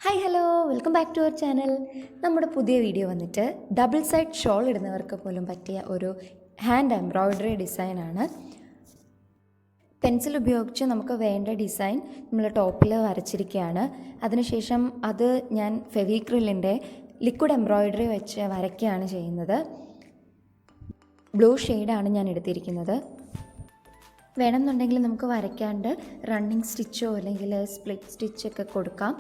Hi hello welcome back to our channel. നമ്മുടെ പുതിയ video വന്നിട്ട് ഡബിൾ സൈഡ് ഷോൾ ഇടുന്നവർക്ക് പോലും പറ്റിയ ഒരു ഹാൻഡ് എംബ്രോയ്ഡറി ഡിസൈനാണ്. പെൻസിൽ ഉപയോഗിച്ച് നമുക്ക് വേണ്ട ഡിസൈൻ നമ്മൾ ടോപ്പിൽ വരച്ചിരിക്കുകയാണ്. അതിനുശേഷം അത് ഞാൻ ഫെവിക്രിലിൻ്റെ ലിക്വിഡ് എംബ്രോയ്ഡറി വെച്ച് വരയ്ക്കുകയാണ് ചെയ്യുന്നത്. ബ്ലൂ ഷെയ്ഡാണ് ഞാൻ എടുത്തിരിക്കുന്നത്. വേണമെന്നുണ്ടെങ്കിൽ നമുക്ക് വരയ്ക്കാണ്ട് റണ്ണിങ് സ്റ്റിച്ചോ അല്ലെങ്കിൽ സ്പ്ലിറ്റ് സ്റ്റിച്ചൊക്കെ കൊടുക്കാം.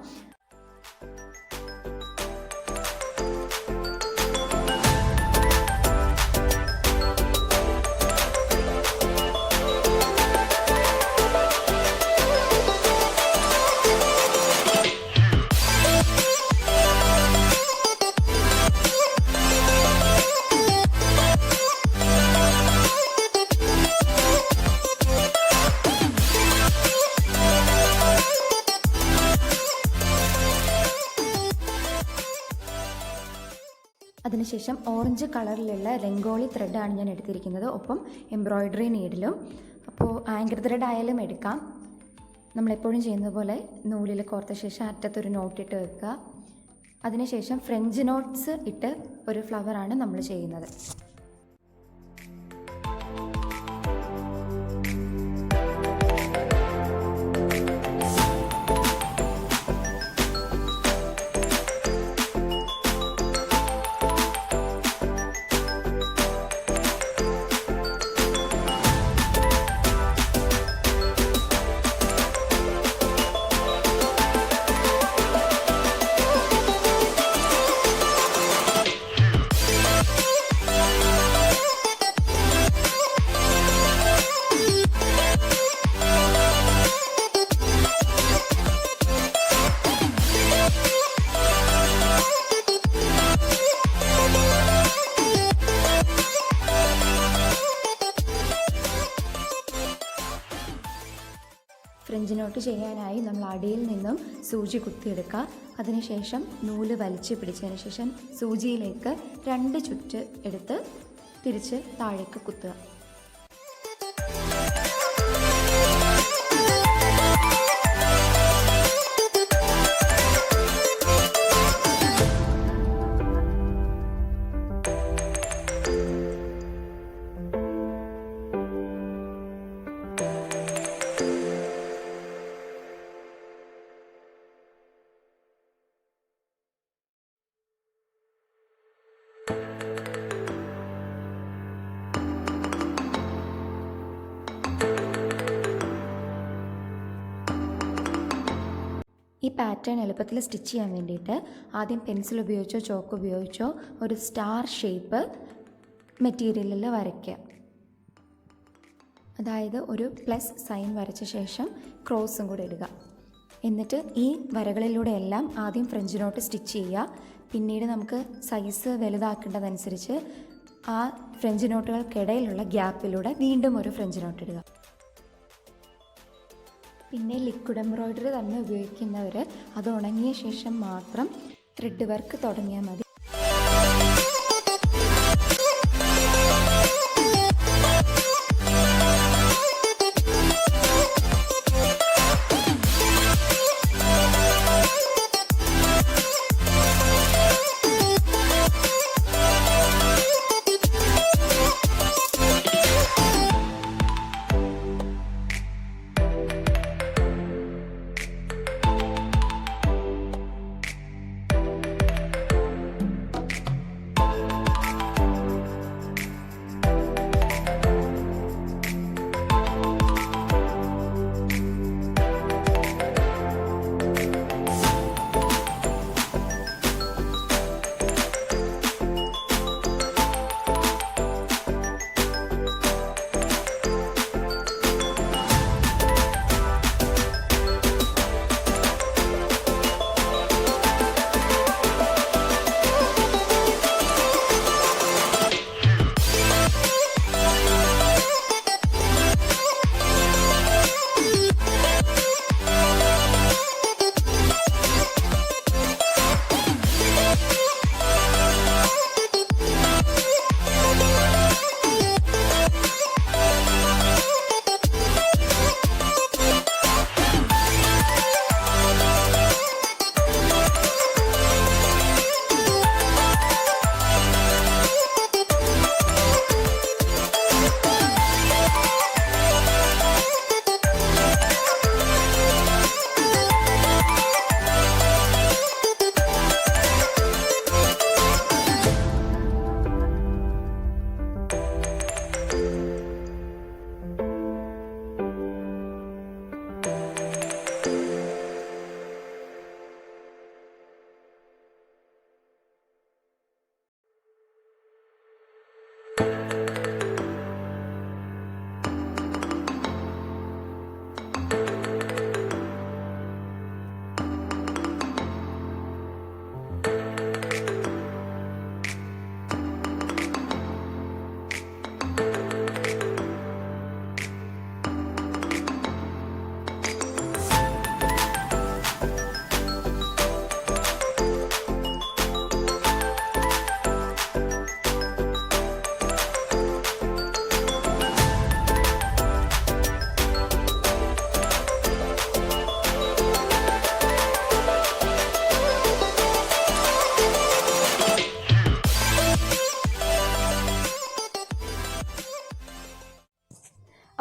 അതിനുശേഷം ഓറഞ്ച് കളറിലുള്ള രംഗോളി ത്രെഡാണ് ഞാൻ എടുത്തിരിക്കുന്നത്, ഒപ്പം എംബ്രോയ്ഡറി നീഡിലും. അപ്പോൾ ആങ്കർ ത്രെഡ് ആയാലും എടുക്കാം. നമ്മളെപ്പോഴും ചെയ്യുന്നത് പോലെ നൂലിൽ കോർത്ത ശേഷം അറ്റത്തൊരു നോട്ടിട്ട് വെക്കുക. അതിനുശേഷം ഫ്രഞ്ച് നോട്ട്സ് ഇട്ട് ഒരു ഫ്ലവറാണ് നമ്മൾ ചെയ്യുന്നത്. ഫ്രഞ്ച് നോട്ട് ചെയ്യാനായി നമ്മൾ അടിയിൽ നിന്നും സൂചി കുത്തിയെടുക്കുക. അതിനുശേഷം നൂല് വലിച്ച് പിടിച്ചതിന് ശേഷം സൂചിയിലേക്ക് 2 ചുറ്റ് എടുത്ത് തിരിച്ച് താഴേക്ക് കുത്തുക. ഈ പാറ്റേൺ എളുപ്പത്തിൽ സ്റ്റിച്ച് ചെയ്യാൻ വേണ്ടിയിട്ട് ആദ്യം പെൻസിൽ ഉപയോഗിച്ചോ ചോക്ക് ഉപയോഗിച്ചോ ഒരു സ്റ്റാർ ഷേപ്പ് മെറ്റീരിയലിൽ വരയ്ക്കുക. അതായത് ഒരു പ്ലസ് സൈൻ വരച്ച ശേഷം ക്രോസും കൂടെ ഇടുക. എന്നിട്ട് ഈ വരകളിലൂടെ എല്ലാം ആദ്യം ഫ്രഞ്ച് നോട്ട് സ്റ്റിച്ച് ചെയ്യുക. പിന്നീട് നമുക്ക് സൈസ് വലുതാക്കേണ്ടതനുസരിച്ച് ആ ഫ്രഞ്ച് നോട്ടുകൾക്കിടയിലുള്ള ഗ്യാപ്പിലൂടെ വീണ്ടും ഒരു ഫ്രഞ്ച് നോട്ട് ഇടുക. പിന്നെ ലിക്വിഡ് എംബ്രോയ്ഡറി തന്നെ ഉപയോഗിക്കുന്നവർ അത് ഉണങ്ങിയ ശേഷം മാത്രം ത്രെഡ് വർക്ക് തുടങ്ങിയാൽ മതി.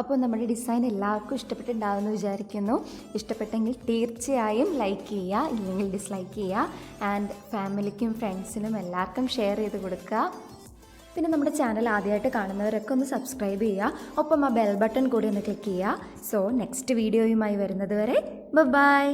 അപ്പോൾ നമ്മുടെ ഡിസൈൻ എല്ലാവർക്കും ഇഷ്ടപ്പെട്ടിട്ടുണ്ടാവുമെന്ന് വിചാരിക്കുന്നു. ഇഷ്ടപ്പെട്ടെങ്കിൽ തീർച്ചയായും ലൈക്ക് ചെയ്യുക, ഇല്ലെങ്കിൽ ഡിസ്ലൈക്ക് ചെയ്യുക. ആൻഡ് ഫാമിലിക്കും ഫ്രണ്ട്സിനും എല്ലാവർക്കും ഷെയർ ചെയ്ത് കൊടുക്കുക. പിന്നെ നമ്മുടെ ചാനൽ ആദ്യമായിട്ട് കാണുന്നവരൊക്കെ ഒന്ന് സബ്സ്ക്രൈബ് ചെയ്യുക, ഒപ്പം ആ ബെൽ ബട്ടൺ കൂടി ഒന്ന് ക്ലിക്ക് ചെയ്യുക. സോ നെക്സ്റ്റ് വീഡിയോയുമായി വരുന്നത് വരെ ബൈ.